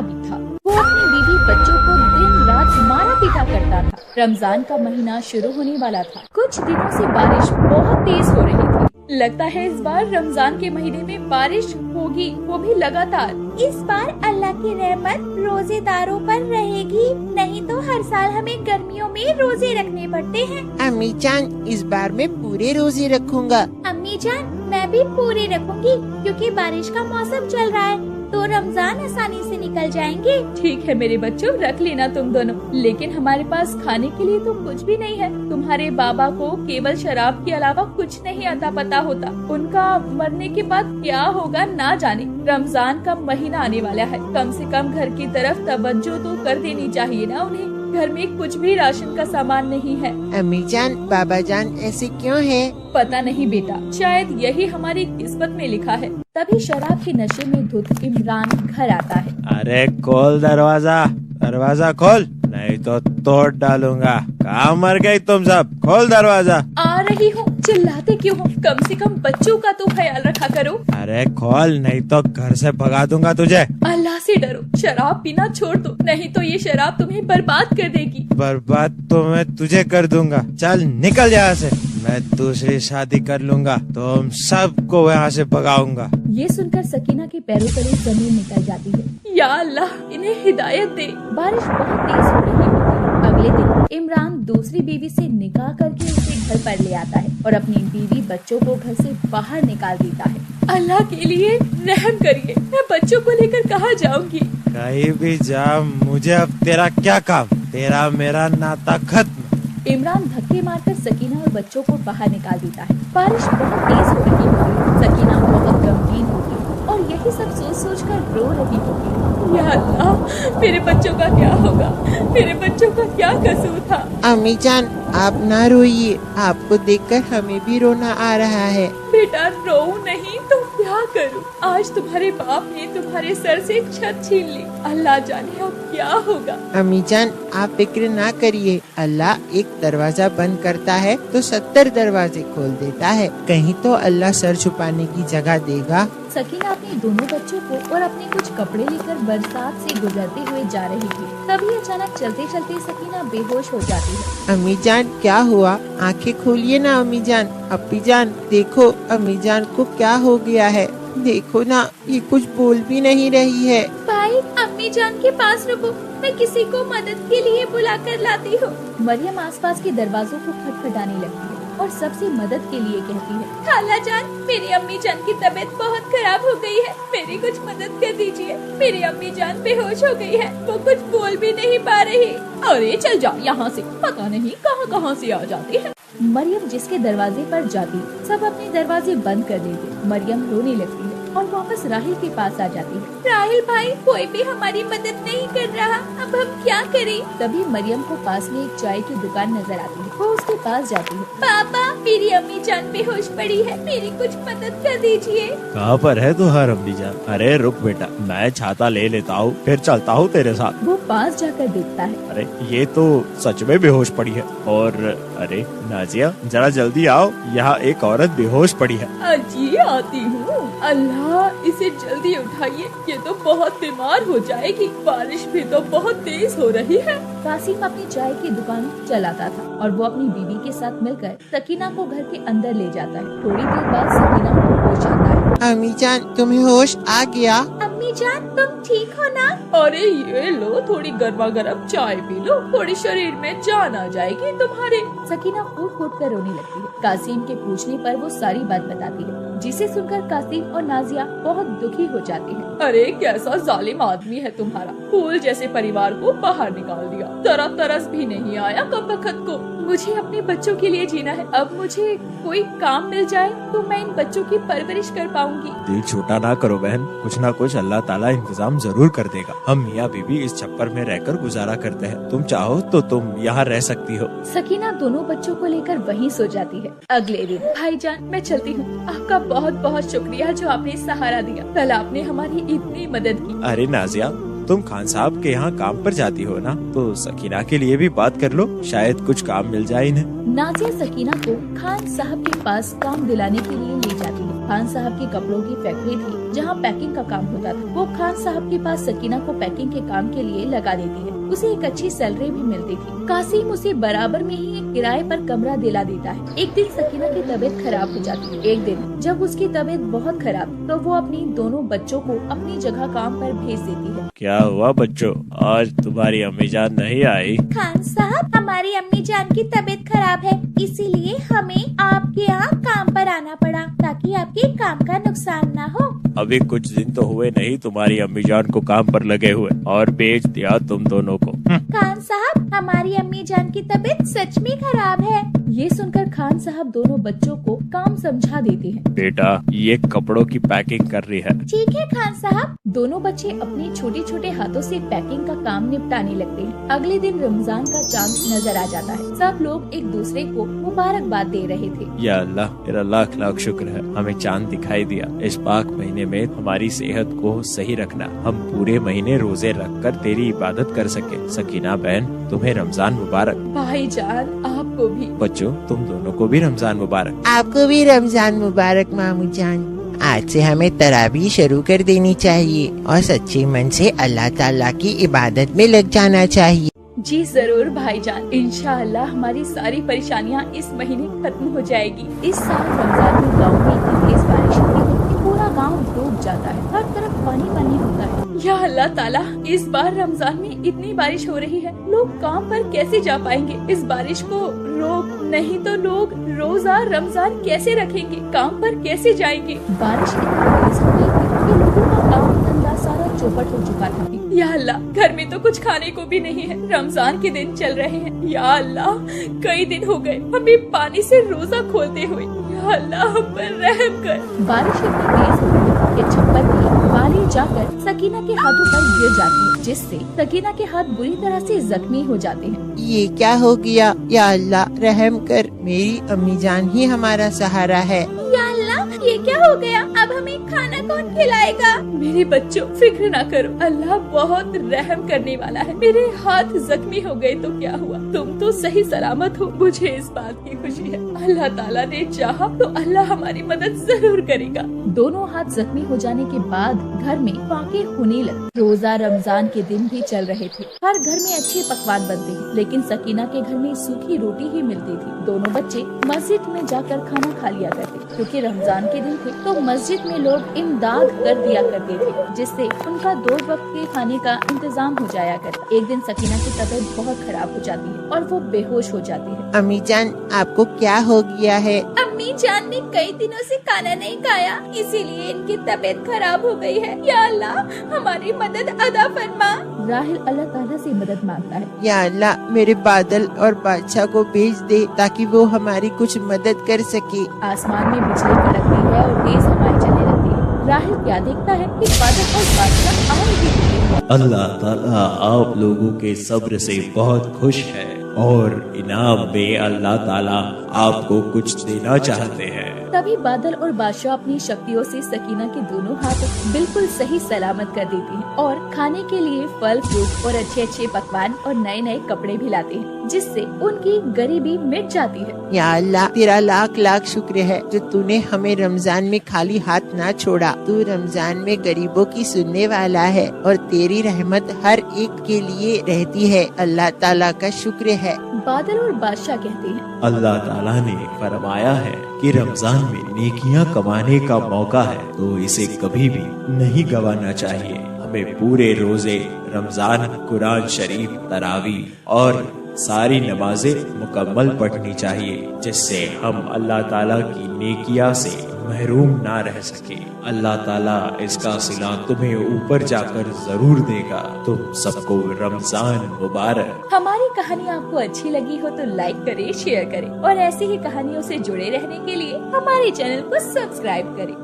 भी था। वो अपनी बीवी बच्चों को दिन रात मारा पीटा करता था। रमजान का महीना शुरू होने वाला था। कुछ दिनों से बारिश बहुत तेज हो रही थी। लगता है इस बार रमजान के महीने में बारिश होगी, वो भी लगातार। इस बार अल्लाह की रहमत रोजेदारों पर रहेगी, नहीं तो हर साल हमें गर्मियों में रोजे रखने पड़ते हैं। अम्मी जान, इस बार मैं पूरे रोजे रखूंगा। अम्मी जान, मैं भी पूरे रखूंगी, क्योंकि बारिश का मौसम चल रहा है तो रमजान आसानी से निकल जाएंगे। ठीक है मेरे बच्चों, रख लेना तुम दोनों, लेकिन हमारे पास खाने के लिए तो कुछ भी नहीं है। तुम्हारे बाबा को केवल शराब के अलावा कुछ नहीं आता पता होता। उनका मरने के बाद क्या होगा ना जाने। रमजान का महीना आने वाला है, कम से कम घर की तरफ तवज्जो तो कर देनी चाहिए ना उन्हें। घर में कुछ भी राशन का सामान नहीं है। अम्मी जान, बाबा जान ऐसे क्यों है? पता नहीं बेटा, शायद यही हमारी किस्मत में लिखा है। तभी शराब के नशे में धुत इमरान घर आता है। अरे खोल दरवाजा, दरवाजा खोल, नहीं तो तोड़ डालूंगा। कहाँ मर गई तुम सब? खोल दरवाजा। आ रही हूँ, चिल्लाते क्यों हो? कम से कम बच्चों का तो ख्याल रखा करो। अरे खोल, नहीं तो घर से भगा दूंगा तुझे। अल्लाह से डरो, शराब पीना छोड़ दो, नहीं तो ये शराब तुम्हें बर्बाद कर देगी। बर्बाद तो मैं तुझे कर दूंगा। चल निकल यहाँ से, मैं दूसरी शादी कर लूंगा, तुम सबको यहाँ से भगाऊंगा। ये सुनकर सकीना के पैरों तले जमीन निकल जाती है। या अल्लाह, इन्हें हिदायत दे। बारिश बहुत तेज हो रही होती है। अगले दिन इमरान दूसरी बीवी से निकाह करके उसे घर पर ले आता है और अपनी बीवी बच्चों को घर से बाहर निकाल देता है। अल्लाह के लिए रहम करिए, मैं बच्चों को लेकर कहाँ जाऊंगी? कहीं भी जा, मुझे अब तेरा क्या काम? तेरा मेरा नाता खत्म। इमरान धक्के मारकर सकीना और बच्चों को बाहर निकाल देता है। बारिश बहुत तेज हो रही होगी। सकीना बहुत गमगीन होगी और यही सब सोच सोच कर रो रही होगी। या अल्लाह, मेरे बच्चों का क्या होगा? मेरे बच्चों का क्या कसूर था? अम्मी जान, आप ना रोइए, आपको देखकर हमें भी रोना आ रहा है। बेटा रो नहीं तो क्या करूं? आज तुम्हारे बाप ने तुम्हारे सर से छत छीन ली। अल्लाह जाने अब क्या होगा। अम्मी जान, आप फिक्र ना करिए। अल्लाह एक दरवाजा बंद करता है तो 70 दरवाजे खोल देता है। कहीं तो अल्लाह सर छुपाने की जगह देगा। सकीना अपने दोनों बच्चों को और अपने कुछ कपड़े लेकर बरसात से गुजरते हुए जा रही थी। तभी अचानक चलते चलते सकीना बेहोश हो जाती है। अम्मी जान, क्या हुआ? आंखें खोलिए ना अम्मी जान। अप्पी जान, देखो अम्मी जान को क्या हो गया है। देखो ना, ये कुछ बोल भी नहीं रही है। भाई, अम्मी जान के पास रुको, मैं किसी को मदद के लिए बुला कर लाती हूँ। मरियम आसपास के दरवाजों को खटखटाने लगती है और सबसे मदद के लिए कहती है। खाला जान, मेरी अम्मी जान की तबीयत बहुत खराब हो गई है, मेरी कुछ मदद कर दीजिए। मेरी अम्मी जान बेहोश हो गई है, वो कुछ बोल भी नहीं पा रही। अरे चल जा यहाँ से, पता नहीं कहाँ कहाँ से आ जाती है। मरियम जिसके दरवाजे पर जाती, सब अपने दरवाजे बंद कर देते। मरियम रोने लगती है और वापस राहिल के पास आ जाती है। राहिल भाई, कोई भी हमारी मदद नहीं कर रहा, अब हम क्या करें? तभी मरियम को पास में एक चाय की दुकान नजर आती है। वो उसके पास जाती है। पापा, मेरी अम्मी जान बेहोश पड़ी है, मेरी कुछ मदद कर दीजिए। कहाँ पर है तुम्हारी अम्मी जान? अरे रुक बेटा, मैं छाता ले लेता हूँ, फिर चलता हूँ तेरे साथ। वो पास जाकर देखता है। अरे ये तो सच में बेहोश पड़ी है। और अरे नाजिया, जरा जल्दी आओ, यहाँ एक औरत बेहोश पड़ी है। अजी आती हूँ। अल्लाह, इसे जल्दी उठाइए, ये तो बहुत बीमार हो जाएगी। बारिश भी तो बहुत तेज हो रही है। कासिम अपनी चाय की दुकान चलाता था और वो अपनी बीवी के साथ मिलकर सकीना को घर के अंदर ले जाता है। थोड़ी देर बाद सकीना को होश आता है। अम्मी जान, तुम्हें होश आ गया? अम्मी जान, तुम ठीक हो ना? अरे ये लो, थोड़ी गर्मा गर्म चाय पी लो, थोड़ी शरीर में जान आ जाएगी तुम्हारे। सकीना फूट फूट कर रोने लगती है। कासिम के पूछने पर वो सारी बात बताती है, जिसे सुनकर कासिम और नाजिया बहुत दुखी हो जाती है। अरे कैसा जालिम आदमी है तुम्हारा, फूल जैसे परिवार को बाहर निकाल दिया, जरा तरस भी नहीं आया कब वक्त को। मुझे अपने बच्चों के लिए जीना है, अब मुझे कोई काम मिल जाए तो मैं इन बच्चों की परवरिश कर पाऊंगी। दिल छोटा ना करो बहन, कुछ ना कुछ अल्लाह ताला इंतजाम जरूर कर देगा। हम मियाँ बीवी इस छप्पर में रहकर गुजारा करते हैं, तुम चाहो तो तुम यहाँ रह सकती हो। सकीना दोनों बच्चों को लेकर वहीं सो जाती है। अगले दिन, भाईजान मैं चलती हूँ, आपका बहुत बहुत शुक्रिया जो आपने सहारा दिया, कल आपने हमारी इतनी मदद की। अरे नाजिया, तुम खान साहब के यहाँ काम पर जाती हो ना, तो सकीना के लिए भी बात कर लो, शायद कुछ काम मिल जाए इन्हें। नाजिया सकीना को खान साहब के पास काम दिलाने के लिए ले जाती है। खान साहब की कपड़ों की फैक्ट्री थी जहाँ पैकिंग का काम होता था। वो खान साहब के पास सकीना को पैकिंग के काम के लिए लगा देती है। उसे एक अच्छी सैलरी भी मिलती थी। कासिम उसे बराबर में ही एक किराए पर कमरा दिला देता है। एक दिन सकीना की तबीयत खराब हो जाती है। एक दिन जब उसकी तबीयत बहुत खराब तो वो अपनी दोनों बच्चों को अपनी जगह काम पर भेज देती है। क्या हुआ बच्चों, आज तुम्हारी अम्मी जान नहीं आई? खान साहब, हमारी अम्मी जान की तबीयत खराब है, इसीलिए हमें आपके यहाँ काम पर आना पड़ा ताकि आपके काम का नुकसान ना हो। अभी कुछ दिन तो हुए नहीं तुम्हारी अम्मी जान को काम पर लगे हुए और बेच दिया तुम दोनों को। खान साहब, हमारी अम्मी जान की तबीयत सच में खराब है। ये सुनकर खान साहब दोनों बच्चों को काम समझा देते हैं। बेटा, ये कपड़ों की पैकिंग कर रही है। ठीक है खान साहब। दोनों बच्चे अपने छोटे छोटे हाथों से पैकिंग का काम निपटाने लगते हैं। अगले दिन रमजान का चांद नजर आ जाता है। सब लोग एक दूसरे को मुबारकबाद दे रहे थे। या अल्लाह, तेरा लाख लाख शुक्र है, हमें चांद दिखाई दिया। इस पाक महीने में हमारी सेहत को सही रखना, हम पूरे महीने रोजे रखकर तेरी इबादत कर सके। सकीना बहन, तुम्हें रमजान मुबारक। भाईजान, आपको भी। बच्चों, तुम दोनों को भी रमजान मुबारक। आपको भी रमजान मुबारक मामू जान। आज से हमें तरावी शुरू कर देनी चाहिए और सच्चे मन से अल्लाह ताला की इबादत में लग जाना चाहिए। जी जरूर भाईजान, इंशाअल्लाह हमारी सारी परेशानियाँ इस महीने खत्म हो जाएगी। इस साल रमजान में गाँव में इतनी तेज बारिश होती है कि पूरा गाँव डूब जाता है। हर तरफ पानी पानी होता है। या अल्लाह ताला, इस बार रमजान में इतनी बारिश हो रही है, लोग काम पर कैसे जा पाएंगे? इस बारिश को रोक, नहीं तो लोग रोजा रमजान कैसे रखेंगे? काम पर कैसे जाएंगे? बारिश इतनी तेज हो गई थी कि लोगों का काम धंधा सारा चौपट हो चुका था। या अल्लाह, घर में तो कुछ खाने को भी नहीं है। रमजान के दिन चल रहे हैं। या अल्लाह, कई दिन हो गए हमें पानी से रोजा खोलते हुए। या अल्लाह, हम पर रहम कर। बारिश इतनी तेज हो गई कि छप्पर की बाली जाकर सकीना के हाथों पर गिर जाती है, जिससे सकीना के हाथ बुरी तरह से जख्मी हो जाते हैं। ये क्या हो गया? या अल्लाह रहम कर, मेरी अम्मी जान ही हमारा सहारा है। या अल्लाह, ये क्या हो गया? अब हमें खाना कौन खिलाएगा? मेरे बच्चों, फिक्र ना करो, अल्लाह बहुत रहम करने वाला है। मेरे हाथ जख्मी हो गए तो क्या हुआ, तुम तो सही सलामत हो। मुझे इस बात की खुशी है। अल्लाह ताला ने चाहा तो अल्लाह हमारी मदद जरूर करेगा। दोनों हाथ जख्मी हो जाने के बाद घर में फाके होने लगे। रोजा रमजान के दिन भी चल रहे थे। हर घर में अच्छे पकवान बनते हैं, लेकिन सकीना के घर में सूखी रोटी ही मिलती थी। दोनों बच्चे मस्जिद में जाकर खाना खा लिया करते, क्योंकि रमजान के दिन थे तो मस्जिद में लोग इमदाद कर दिया करते थे, जिससे उनका 2 वक्त के खाने का इंतजाम हो जाया करता। एक दिन सकीना की तबीयत बहुत खराब हो जाती है और वो बेहोश हो जाती है। अम्मी जान, आपको क्या हो गया है? अम्मी जान ने कई दिनों से खाना नहीं खाया, इसीलिए इनकी तबीयत खराब हो गई है। या अल्लाह, हमारी मदद अदा फरमा। राहिल अल्लाह ताला से मदद मांगता है। या अल्लाह, मेरे बादल और बादशाह को भेज दे ताकि वो हमारी कुछ मदद कर सके। आसमान में बिजली कड़कती है और तेज हवाएं चलने लगती है। राहिल क्या देखता है कि बादल और बादशाह आ ही रहे हैं। अल्लाह ताला आप लोगों के सब्र से बहुत खुश है और इनाम में अल्लाह ताला आपको कुछ देना चाहते हैं। तभी बादल और बादशाह अपनी शक्तियों से सकीना के दोनों हाथ बिल्कुल सही सलामत कर देती हैं और खाने के लिए फल फ्रूट और अच्छे अच्छे पकवान और नए नए कपड़े भी लाते हैं, जिससे उनकी गरीबी मिट जाती है। या अल्लाह, तेरा लाख लाख शुक्र है जो तूने हमें रमजान में खाली हाथ ना छोड़ा। तू रमजान में गरीबों की सुनने वाला है और तेरी रहमत हर एक के लिए रहती है। अल्लाह ताला का शुक्र है। बादल और बादशाह कहते हैं, अल्लाह ताला ने फरमाया है कि रमजान में नेकियां कमाने का मौका है, तो इसे कभी भी नहीं गंवाना चाहिए। हमें पूरे रोजे रमजान कुरान शरीफ, तरावी और सारी नमाजें मुकम्मल पढ़नी चाहिए, जिससे हम अल्लाह ताला की नेकिया से महरूम ना रह सके। अल्लाह ताला इसका सिला तुम्हें ऊपर जाकर जरूर देगा। तुम सबको रमजान मुबारक। हमारी कहानी आपको अच्छी लगी हो तो लाइक करें, शेयर करें और ऐसी ही कहानियों से जुड़े रहने के लिए हमारे चैनल को सब्सक्राइब करें।